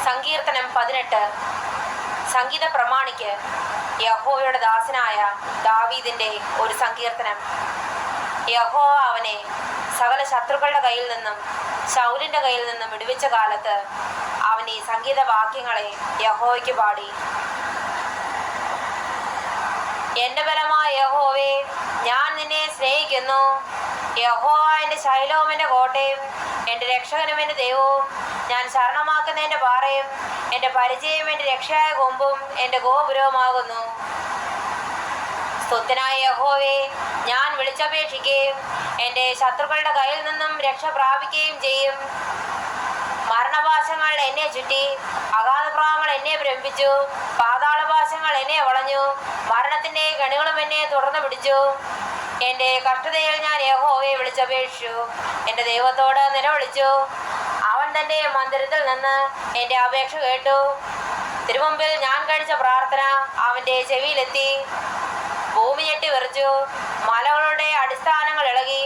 സങ്കീർത്തനം 18. സംഗീത പ്രമാണിക്ക് യഹോവയുടെ ദാസനായ ദാവീദിന്റെ ഒരു സങ്കീർത്തനം. യഹോവ അവനെ സകല ശത്രുക്കളുടെ കയ്യിൽ നിന്നും ശൗലിന്റെ കയ്യിൽ നിന്നും വിടുവിച്ച കാലത്ത് അവൻ ഈ സംഗീത വാക്യങ്ങളെ യഹോവയ്ക്ക് പാടി. എന്റെ ബലമായ യഹോവേ, ഞാൻ നിന്നെ സ്നേഹിക്കുന്നു. യഹോവ എന്റെ ശൈലവും എന്റെ കോട്ടയും എന്റെ രക്ഷകനും എന്റെ ദൈവവും, ഞാൻ ശരണമാക്കുന്ന എന്റെ പാറയും എന്റെ പരിചയം എന്റെ രക്ഷയായ കൊമ്പും എന്റെ ഗോപുരവുമാകുന്നു. സ്തുത്യനായ യഹോവേ, ഞാൻ വിളിച്ചപേക്ഷിക്കുകയും എന്റെ ശത്രുക്കളുടെ കയ്യിൽ നിന്നും രക്ഷ പ്രാപിക്കുകയും ചെയ്യും. മരണപാശങ്ങൾ എന്നെ ചുറ്റി, അഗാധപ്രാവങ്ങൾ എന്നെ ഭ്രമിപ്പിച്ചു, പാതാളപാശങ്ങൾ എന്നെ വളഞ്ഞു, മരണത്തിന്റെ കണികളും എന്നെ തുടർന്ന് പിടിച്ചു. എന്റെ കഷ്ടതയിൽ ഞാൻ യഹോവയെ വിളിച്ചപേക്ഷിച്ചു, എന്റെ ദൈവത്തോട് നിലവിളിച്ചു. അവൻ തന്റെ മന്ദിരത്തിൽ നിന്ന് എന്റെ അപേക്ഷ കേട്ടു. തിരുമുമ്പിൽ ഞാൻ കഴിച്ച പ്രാർത്ഥന അവന്റെ ചെവിയിലെത്തി. ഭൂമി ഞെട്ടി വിറച്ചു, മലകളുടെ അടിസ്ഥാനങ്ങൾ ഇളകി.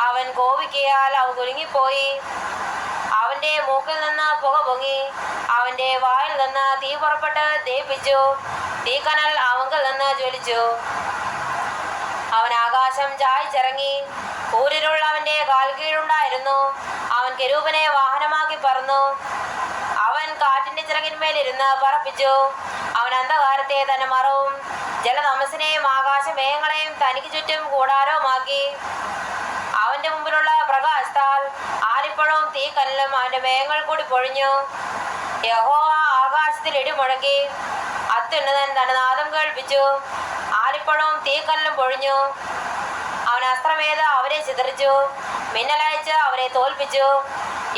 അവൻ കോപിക്കയാൽ അവ കുലുങ്ങിപ്പോയി. അവന്റെ മൂക്കിൽ നിന്ന് പുക പൊങ്ങി, അവന്റെ വായിൽ നിന്ന് തീ പുറപ്പെട്ട് ദഹിപ്പിച്ചു. തീക്കനൽ അവങ്കിൽ നിന്ന് ജ്വലിച്ചു. അവൻ ആകാശം ചായ്ച്ചിറങ്ങി, കൂരിരുൾ അവന്റെ കാൽ കീഴുണ്ടായിരുന്നു. അവൻ കെരൂബിനെ വാഹനമാക്കി പറന്നു. അവൻ കാറ്റിന്റെ ചിറകിന്മേലിരുന്ന് പറപ്പിച്ചു. അവൻ അന്ധകാരത്തെ തന്നെ മറവും ജലതമസിനെയും ആകാശമേഘങ്ങളെയും തനിക്ക് ചുറ്റും കൂടാരവുമാക്കി. അവന്റെ മുമ്പിലുള്ള പ്രകാശത്താൽ ആലിപ്പഴവും തീക്കല്ലും അവന്റെ മേഘങ്ങൾ കൂടി പൊഴിഞ്ഞു. യഹോവ ആകാശത്തിൽ ഇടിമുഴക്കി, അത്യുന്നതൻ തന്റെ നാദം കേൾപ്പിച്ചു. ആലിപ്പഴവും തീക്കല്ലും പൊഴിഞ്ഞു. അവൻ അസ്ത്രമേധ അവരെ ചിതറിച്ചു, മിന്നലയച്ച് അവരെ തോൽപ്പിച്ചു.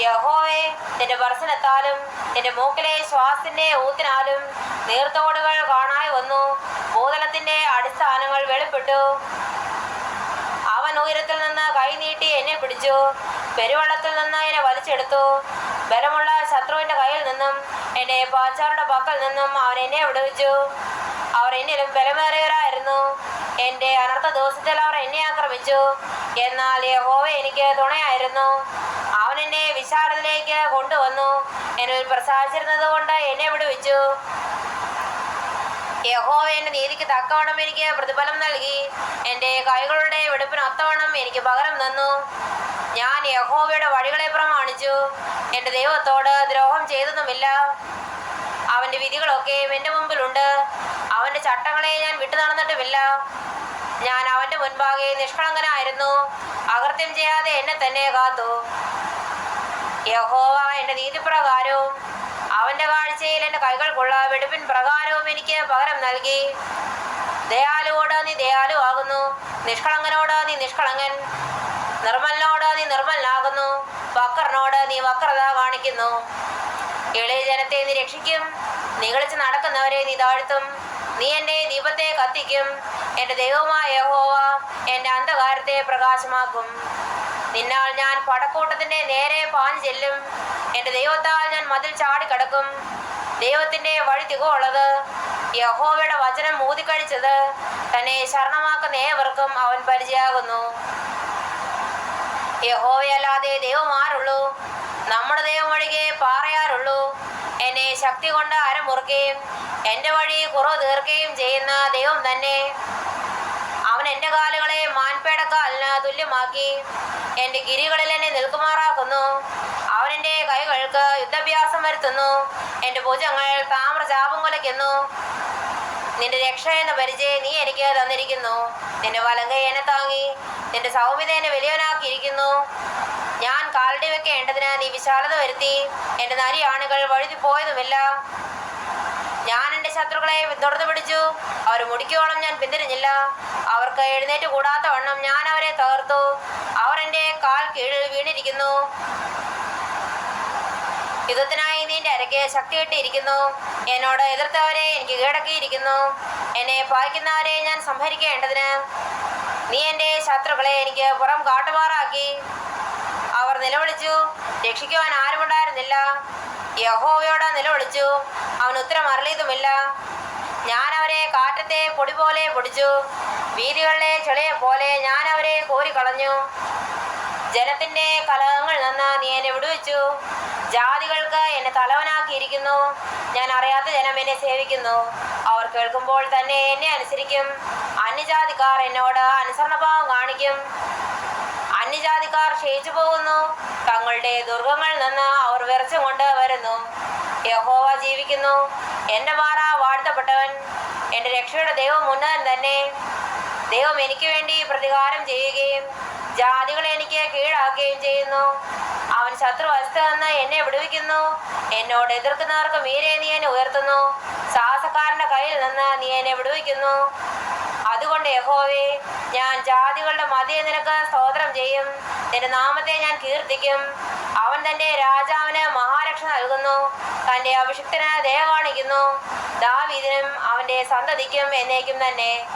യഹോവേ, നിന്റെ ദർശനത്താലും നിന്റെ മൂക്കിലെ ശ്വാസത്തിന്റെ ഊത്തിനാലും നീർത്തോടുകൾ കാണായി വന്നു, ഭൂതലത്തിന്റെ അടിസ്ഥാനങ്ങൾ വെളിപ്പെട്ടു. അവൻ ഉയരത്തിൽ നിന്ന് കൈ നീട്ടി എന്നെ പിടിച്ചു, പെരുവെള്ളത്തിൽ നിന്ന് എന്നെ വലിച്ചെടുത്തു. ബലമുള്ള ശത്രുവിന്റെ കയ്യിൽ നിന്നും എന്റെ പാച്ചാരുടെ പക്കൽ നിന്നും അവൻ എന്നെ വിടുവിച്ചു. അവർ എന്നിലും ബലമേറിയവരായിരുന്നു. എന്റെ അനർത്ഥ ദിവസത്തിൽ അവർ എന്നെ ആക്രമിച്ചു. എന്നാൽ യഹോവ എനിക്ക് തുണയായിരുന്നു. അവൻ എന്നെ വിശാലത്തിലേക്ക് കൊണ്ടുവന്നു. എന്നിൽ പ്രസാദിച്ചിരുന്നത് കൊണ്ട് എന്നെ വിടുവിച്ചു. യഹോവ എന്റെ നീതിക്ക് തക്കവണ്ണം എനിക്ക് പ്രതിഫലം നൽകി. എന്റെ കൈകളുടെ വെടുപ്പിന് ഒത്തവണ്ണം എനിക്ക് പകരം തന്നു. ഞാൻ യഹോവയുടെ വഴികളെ പ്രമാണിച്ചു, എന്റെ ദൈവത്തോട് ദ്രോഹം ചെയ്തതുമില്ല. അവന്റെ വിധികളൊക്കെ എന്റെ മുമ്പിലുണ്ട്. അവന്റെ ചട്ടങ്ങളെ ഞാൻ വിട്ടു നടന്നിട്ടുമില്ല. ഞാൻ അവന്റെ മുൻപാകെ നിഷ്കളങ്കനായിരുന്നു. അകൃത്യം ചെയ്യാതെ എന്നെ തന്നെ കാത്തു. യഹോവ എന്റെ നീതിപ്രകാരവും അവന്റെ കാഴ്ചയിൽ എന്റെ കൈകൾക്കുള്ള വെടുപ്പിൻ പ്രകാരവും എനിക്ക് പകരം നൽകി. ദയാലുവോട് നീ ദയാലുവാകുന്നു, നിഷ്കളങ്കനോട് നീ നിഷ്കളങ്കൻ, നിർമ്മലനോട് നീ നിർമ്മലനാകുന്നു, വക്രനോട് നീ വക്രത കാണിക്കുന്നു. എളിയ ജനത്തെ നീ രക്ഷിക്കും, നിഗളിച്ച് നടക്കുന്നവരെ നീ താഴ്ത്തും. നീ എന്റെ ദീപത്തെ കത്തിക്കും. എന്റെ ദൈവമായ യഹോവ എന്റെ അന്ധകാരത്തെ പ്രകാശമാക്കും. നിന്നാൽ ഞാൻ പടക്കൂട്ടത്തിന്റെ നേരെ പാഞ്ഞു ചെല്ലും. എന്റെ ദൈവത്താൽ ഞാൻ മതിൽ ചാടിക്കടക്കും. ദൈവത്തിന്റെ വഴി തികവുള്ളത്, യഹോവയുടെ വചനം മൂതിക്കഴിച്ചത്. തന്നെ ശരണമാക്കുന്ന ഏവർക്കും അവൻ പരിചയമാകുന്നു. യഹോവയല്ലാതെ ദൈവം ആരുള്ളൂ? നമ്മുടെ ദൈവം ഒഴികെ പാറയാരുള്ളൂ? എന്നെ ശക്തി കൊണ്ട് അരമുറുക്കുകയും എന്റെ വഴി കുറവ് തീർക്കുകയും ചെയ്യുന്ന ദൈവം തന്നെ. അവൻ എന്റെ കാലുകളെ മാൻപേടക്കാലിന് തുല്യമാക്കി എന്റെ ഗിരികളിൽ എന്നെ നിൽക്കുമാറാക്കുന്നു. അവൻ എന്റെ കൈകൾക്ക് യുദ്ധാഭ്യാസം വരുത്തുന്നു. എന്റെ ഭുജങ്ങൾ താമ്രചാപം കുലയ്ക്കുന്നു. നിന്റെ രക്ഷ എന്ന പരിചയം നീ എനിക്ക് തന്നിരിക്കുന്നു. നിന്റെ വലങ്കൈ എന്നെ താങ്ങി, നിന്റെ സൗമ്യത എന്നെ വലിയവനാക്കിയിരിക്കുന്നു. ഞാൻ കാലടി വെക്കേണ്ടതിന് നീ വിശാലത വരുത്തി. എന്റെ നരിയാണുകൾ വഴുതി പോയതുമില്ല. ഞാൻ എന്റെ ശത്രുക്കളെ തുടർന്നു പിടിച്ചു. അവർ മുടിക്കോളം ഞാൻ പിന്തിരിഞ്ഞില്ല. അവർക്ക് എഴുന്നേറ്റ് കൂടാത്ത വണ്ണം ഞാൻ അവരെ തകർത്തു. അവർ എന്റെ കാൽ കീഴിൽ വീണിരിക്കുന്നു. യുദ്ധത്തിനായി നീ എന്റെ അരയ്ക്ക് ശക്തി കെട്ടിയിരിക്കുന്നു. എന്നോട് എതിർത്തവരെ എനിക്ക് കീഴടക്കിയിരിക്കുന്നു. എന്നെ പായിക്കുന്നവരെ ഞാൻ സംഹരിക്കേണ്ടതിന് നീ എന്റെ ശത്രുക്കളെ എനിക്ക് പുറം കാട്ടുമാറാക്കി. അവർ നിലവിളിച്ചു, രക്ഷിക്കുവാൻ ആരുമുണ്ടായിരുന്നില്ല. യഹോവയോട് നിലവിളിച്ചു, അവൻ ഉത്തരം അരുളിയതുമില്ല. ഞാൻ അവരെ കാറ്റത്തെ പൊടി പോലെ പൊടിച്ചു, വീതികളിലെ ചെളിയെ പോലെ ഞാൻ അവരെ കോരിക്കളഞ്ഞു. ജലത്തിന്റെ കലഹങ്ങളിൽ നിന്ന് നീ എന്നെ വിടുവിച്ചു. ജാതികൾക്ക് എന്നെ തലവനാക്കിയിരിക്കുന്നു. ഞാൻ അറിയാത്ത ജനം എന്നെ സേവിക്കുന്നു. അവർ കേൾക്കുമ്പോൾ തന്നെ എന്നെ അനുസരിക്കും. അന്യജാതിക്കാർ എന്നോട് അനുസരണഭാവം കാണിക്കും. അന്യജാതിക്കാർ ക്ഷയിച്ചു പോകുന്നു. തങ്ങളുടെ ദുർഗങ്ങളിൽ നിന്ന് അവർ വിറച്ചും കൊണ്ട് വരുന്നു. യഹോവ ജീവിക്കുന്നു. എന്റെ മാറ വാഴ്ത്തപ്പെട്ടവൻ. എന്റെ രക്ഷയുടെ ദൈവം ഉന്നതൻ തന്നെ. ദൈവം എനിക്ക് വേണ്ടി പ്രതികാരം ചെയ്യുകയും ജാതികളെ എനിക്ക് കീഴാക്കുകയും ചെയ്യുന്നു. അവൻ ശത്രുവശത്ത് നിന്ന് എന്നെ വിടുവിക്കുന്നു. എന്നോട് എതിർക്കുന്നവർക്ക് മീരെ നീ എന്നെ ഉയർത്തുന്നു. സാഹസക്കാരന്റെ കയ്യിൽ നിന്ന് നീ എന്നെ വിടുവിക്കുന്നു. അതുകൊണ്ട് യഹോവേ, ഞാൻ ജാതികളുടെ മധ്യേ നിനക്ക് സ്തോത്രം ചെയ്യും. നിന്റെ നാമത്തെ ഞാൻ കീർത്തിക്കും. അവൻ തന്റെ രാജാവിന് മഹാരക്ഷ നൽകുന്നു. തന്റെ അഭിഷിക്തന് ദയ കാണിക്കുന്നു. ദാവീദിനും അവന്റെ സന്തതിക്കും എന്നേക്കും തന്നെ.